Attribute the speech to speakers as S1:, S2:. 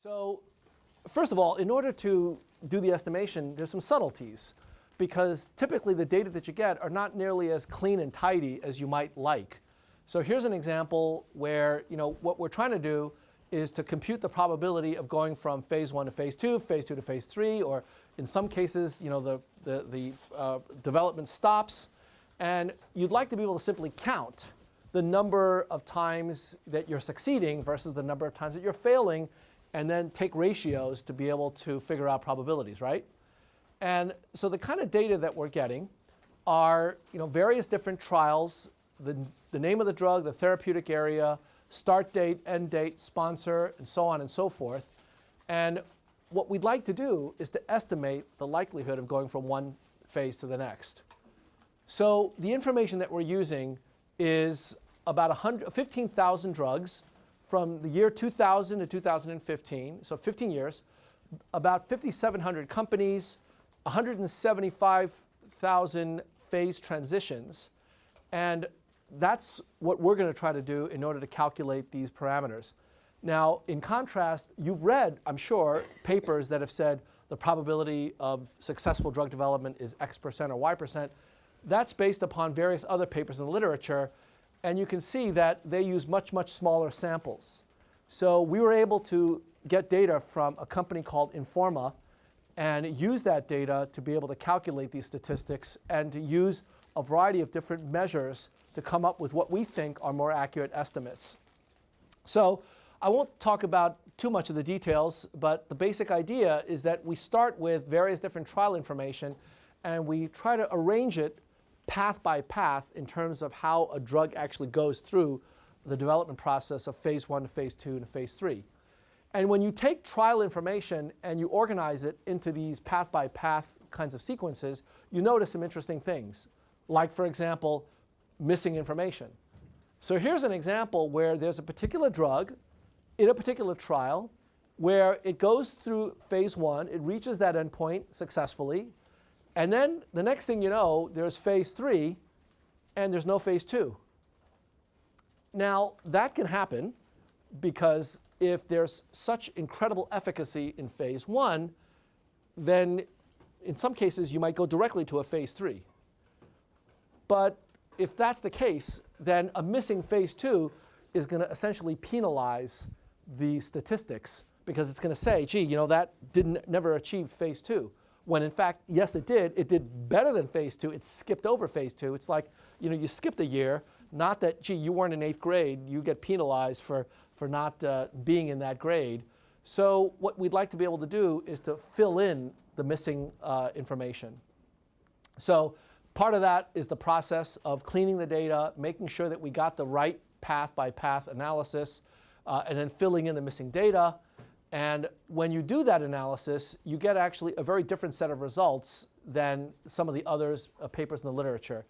S1: So first of all, in order to do the estimation, there's some subtleties, because typically the data that you get are not nearly as clean and tidy as you might like. So here's an example where what we're trying to do is to compute the probability of going from phase 1 to phase 2, phase 2 to phase 3, or in some cases the development stops. And you'd like to be able to simply count the number of times that you're succeeding versus the number of times that you're failing, and then take ratios to be able to figure out probabilities, right? And so the kind of data that we're getting are various different trials, the name of the drug, the therapeutic area, start date, end date, sponsor, and so on and so forth. And what we'd like to do is to estimate the likelihood of going from one phase to the next. So the information that we're using is about 15,000 drugs from the year 2000 to 2015, so 15 years, about 5,700 companies, 175,000 phase transitions, and that's what we're going to try to do in order to calculate these parameters. Now, in contrast, you've read, I'm sure, papers that have said the probability of successful drug development is X% or Y%. That's based upon various other papers in the literature, and you can see that they use much, much smaller samples. So we were able to get data from a company called Informa and use that data to be able to calculate these statistics and to use a variety of different measures to come up with what we think are more accurate estimates. So I won't talk about too much of the details, but the basic idea is that we start with various different trial information and we try to arrange it path by path in terms of how a drug actually goes through the development process of phase 1 to phase 2 and phase 3. And when you take trial information and you organize it into these path by path kinds of sequences, you notice some interesting things, like, for example, missing information. So here's an example where there's a particular drug in a particular trial where it goes through phase 1, it reaches that endpoint successfully, and then the next thing you know, there's phase 3 and there's no phase 2. Now, that can happen because if there's such incredible efficacy in phase 1, then in some cases you might go directly to a phase 3. But if that's the case, then a missing phase 2 is going to essentially penalize the statistics, because it's going to say, gee, that never achieved phase 2. When in fact, yes, it did. It did better than phase 2. It skipped over phase 2. It's like, you skipped a year, not that, gee, you weren't in 8th grade. You get penalized for not being in that grade. So what we'd like to be able to do is to fill in the missing information. So part of that is the process of cleaning the data, making sure that we got the right path by path analysis, and then filling in the missing data. And when you do that analysis, you get actually a very different set of results than some of the other papers in the literature.